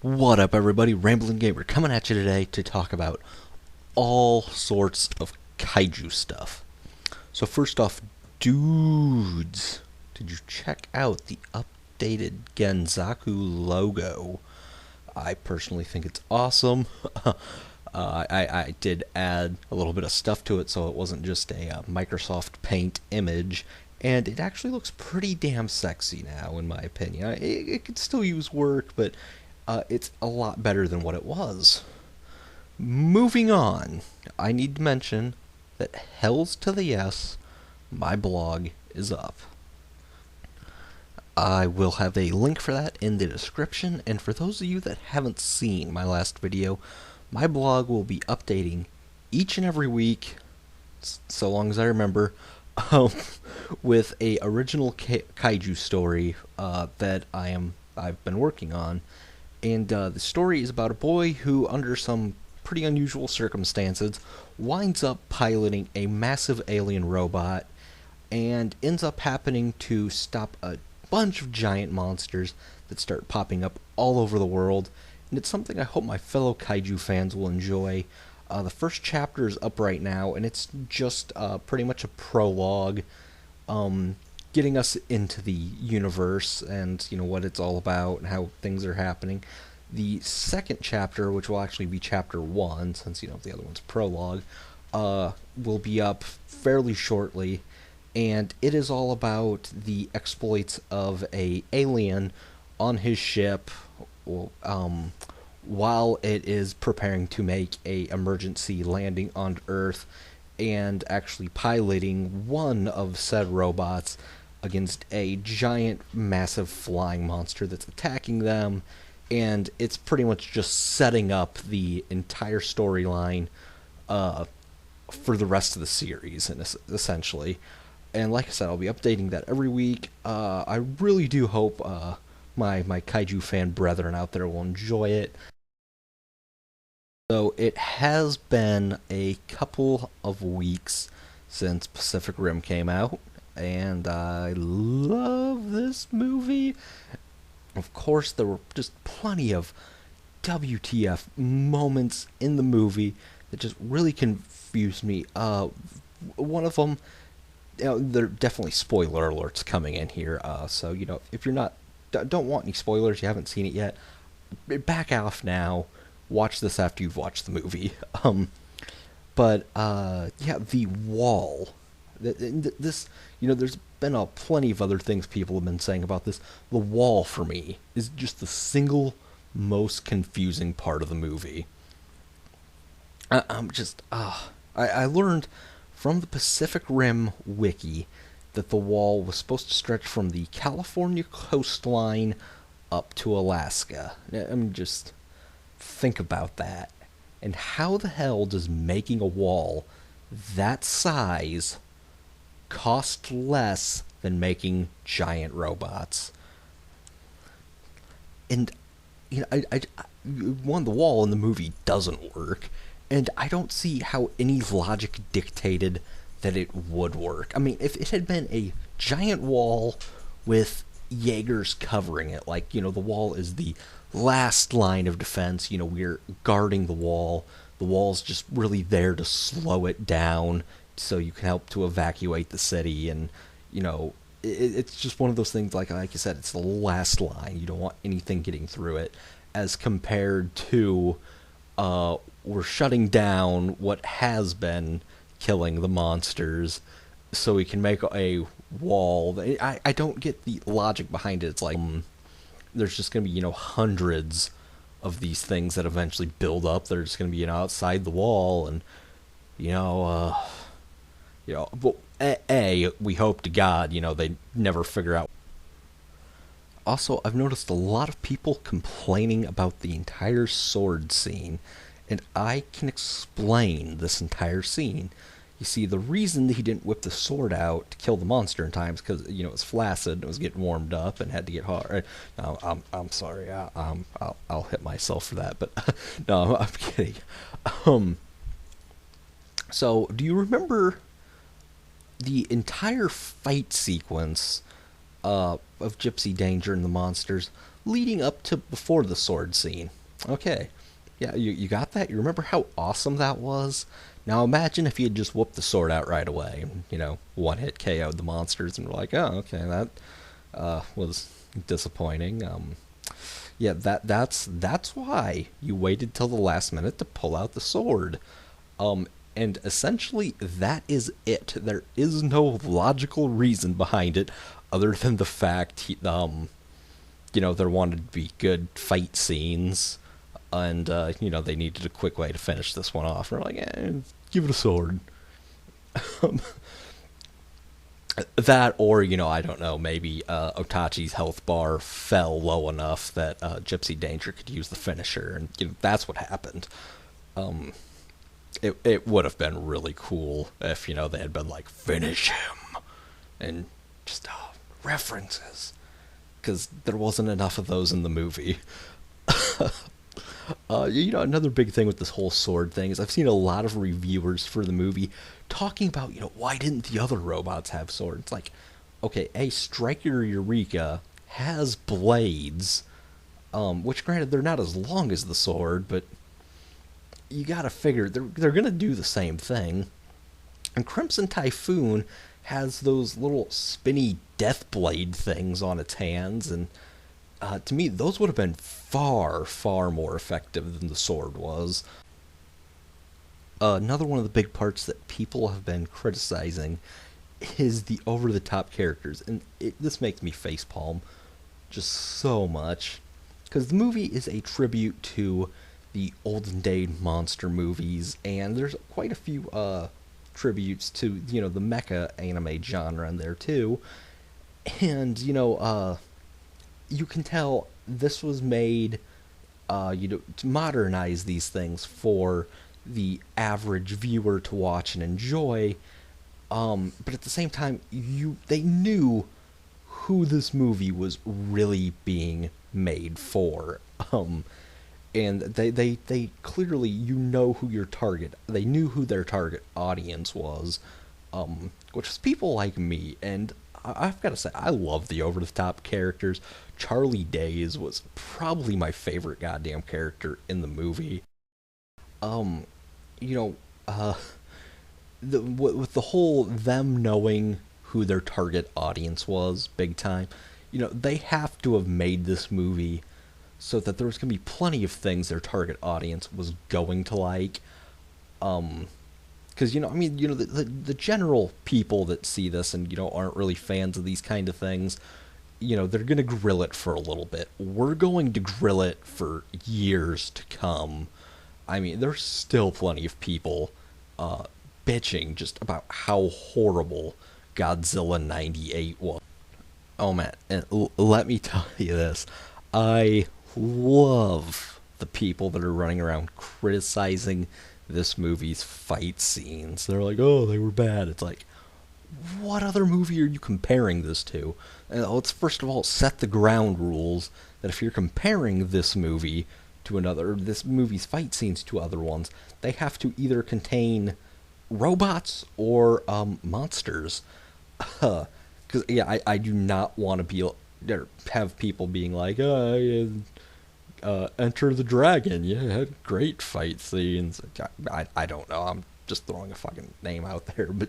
What up, everybody? Rambling Gamer coming at you today to talk about all sorts of kaiju stuff. So first off, dudes, did you check out the updated Genzaku logo? I personally think it's awesome. I did add a little bit of stuff to it so it wasn't just a Microsoft Paint image, and it actually looks pretty damn sexy now, in my opinion. It could still use work, but it's a lot better than what it was. Moving on, I need to mention that Hells to the Yes, my blog is up. I will have a link for that in the description, and for those of you that haven't seen my last video, my blog will be updating each and every week, so long as I remember, um, with a original kaiju story that I've been working on. And the story is about a boy who, under some pretty unusual circumstances, winds up piloting a massive alien robot and ends up happening to stop a bunch of giant monsters that start popping up all over the world. And it's something I hope my fellow kaiju fans will enjoy. The first chapter is up right now, and it's just pretty much a prologue, getting us into the universe and what it's all about and how things are happening. The second chapter, which will actually be chapter 1, since the other one's prologue, will be up fairly shortly, and it is all about the exploits of a alien on his ship, while it is preparing to make a emergency landing on Earth, and actually piloting one of said robots against a giant, massive flying monster that's attacking them. And it's pretty much just setting up the entire storyline for the rest of the series, and essentially. And like I said, I'll be updating that every week. I really do hope my kaiju fan brethren out there will enjoy it. So it has been a couple of weeks since Pacific Rim came out, and I love this movie. Of course, there were just plenty of WTF moments in the movie that just really confused me. One of them, there are definitely spoiler alerts coming in here. So if you're don't want any spoilers, you haven't seen it yet, back off now. Watch this after you've watched the movie. But yeah, the wall. This, there's been plenty of other things people have been saying about this. The wall, for me, is just the single most confusing part of the movie. I learned from the Pacific Rim wiki that the wall was supposed to stretch from the California coastline up to Alaska. I mean, just think about that. And how the hell does making a wall that size cost less than making giant robots? And the wall in the movie doesn't work, and I don't see how any logic dictated that it would work. I mean, if it had been a giant wall with Jaegers covering it, like, the wall is the last line of defense, we're guarding the wall. The wall's just really there to slow it down so you can help to evacuate the city, and, it's just one of those things, like I said, it's the last line. You don't want anything getting through it, as compared to, we're shutting down what has been killing the monsters so we can make a wall. I don't get the logic behind it. It's like, there's just going to be, hundreds of these things that eventually build up. They're just going to be, outside the wall, and, well, we hope to God, they never figure out. Also, I've noticed a lot of people complaining about the entire sword scene, and I can explain this entire scene. You see, the reason that he didn't whip the sword out to kill the monster in time is because, it was flaccid and it was getting warmed up and had to get hard. No, I'm sorry. I'll hit myself for that, but no, I'm kidding. So, do you remember the entire fight sequence of Gypsy Danger and the monsters leading up to before the sword scene. Okay, yeah, you got that? You remember how awesome that was? Now imagine if you had just whooped the sword out right away and, one hit KO'd the monsters and we're like, oh, okay, that was disappointing. Yeah, that's why you waited till the last minute to pull out the sword. And essentially that is it. There is no logical reason behind it other than the fact there wanted to be good fight scenes, and they needed a quick way to finish this one off. They're like, give it a sword. That, or I don't know, maybe Otachi's health bar fell low enough that Gypsy Danger could use the finisher, and that's what happened. It would have been really cool if they had been like, finish him, and just references, because there wasn't enough of those in the movie. Another big thing with this whole sword thing is I've seen a lot of reviewers for the movie talking about, why didn't the other robots have swords? Like, okay, Striker Eureka has blades, which granted they're not as long as the sword, but you gotta figure they're gonna do the same thing. And Crimson Typhoon has those little spinny death blade things on its hands, and to me, those would have been far, far more effective than the sword was. Another one of the big parts that people have been criticizing is the over-the-top characters, and this makes me facepalm just so much, because the movie is a tribute to the olden day monster movies, and there's quite a few tributes to the mecha anime genre in there too, and you can tell this was made, to modernize these things for the average viewer to watch and enjoy. But at the same time, they knew who this movie was really being made for. And they clearly, who your target. They knew who their target audience was, which was people like me. And I've got to say, I love the over-the-top characters. Charlie Days was probably my favorite goddamn character in the movie. Um, you know, with the whole them knowing who their target audience was, big time, they have to have made this movie so that there was going to be plenty of things their target audience was going to like. Because the general people that see this and aren't really fans of these kind of things, they're gonna grill it for a little bit. We're going to grill it for years to come. I mean, there's still plenty of people bitching just about how horrible Godzilla '98 was. Oh man, and let me tell you this: I love the people that are running around criticizing this movie's fight scenes. They're like, oh, they were bad. It's like, what other movie are you comparing this to? Let's first of all set the ground rules that if you're comparing this movie to another, this movie's fight scenes to other ones, they have to either contain robots or monsters. Because I do not want to be have people being like, Enter the Dragon, yeah, it had great fight scenes. I don't know, I'm just throwing a fucking name out there, but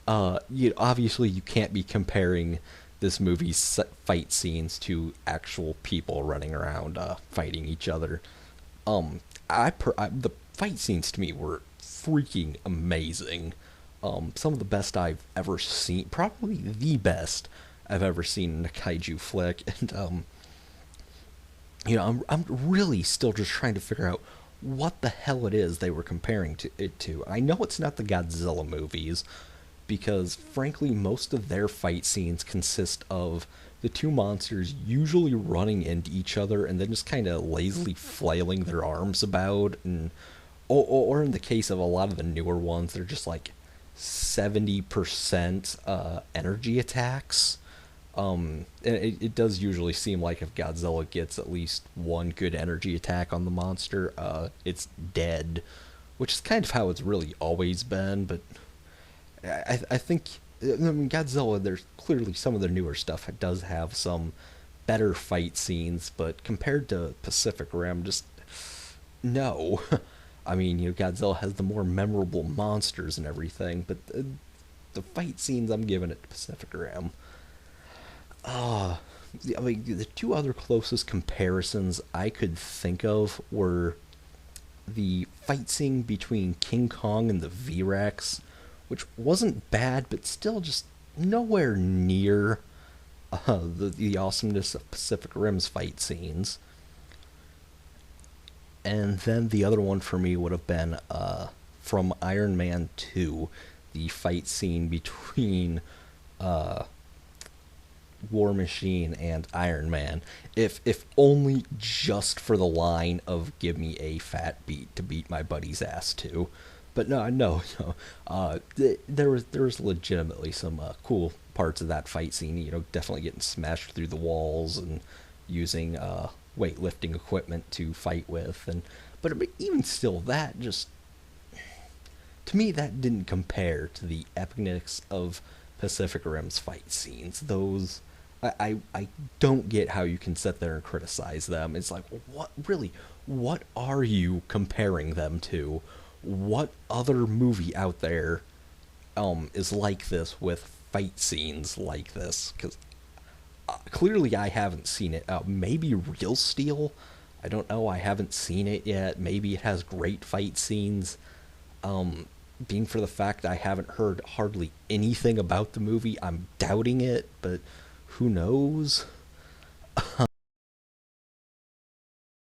obviously you can't be comparing this movie's fight scenes to actual people running around fighting each other. The fight scenes to me were freaking amazing. Some of the best I've ever seen, probably the best I've ever seen in a kaiju flick, and I'm really still just trying to figure out what the hell it is they were comparing it to. I know it's not the Godzilla movies, because frankly most of their fight scenes consist of the two monsters usually running into each other and then just kind of lazily flailing their arms about, and or in the case of a lot of the newer ones, they're just like 70% energy attacks. It does usually seem like if Godzilla gets at least one good energy attack on the monster, it's dead, which is kind of how it's really always been. But I think I mean, Godzilla, there's clearly some of the newer stuff does have some better fight scenes, but compared to Pacific Rim, just no. I mean, Godzilla has the more memorable monsters and everything, but the fight scenes, I'm giving it to Pacific Rim. Uh, I mean, the two other closest comparisons I could think of were the fight scene between King Kong and the V-Rex, which wasn't bad, but still just nowhere near the awesomeness of Pacific Rim's fight scenes. And then the other one for me would have been from Iron Man 2, the fight scene between uh, War Machine and Iron Man. If only just for the line of "give me a fat beat to beat my buddy's ass to," but no. There was legitimately some cool parts of that fight scene. Definitely getting smashed through the walls and using weightlifting equipment to fight with, but even still, that just to me that didn't compare to the epicness of Pacific Rim's fight scenes. Those I don't get how you can sit there and criticize them. It's like, what really? What are you comparing them to? What other movie out there is like this with fight scenes like this? Because clearly I haven't seen it. Maybe Real Steel. I don't know. I haven't seen it yet. Maybe it has great fight scenes. Being for the fact I haven't heard hardly anything about the movie, I'm doubting it, but who knows?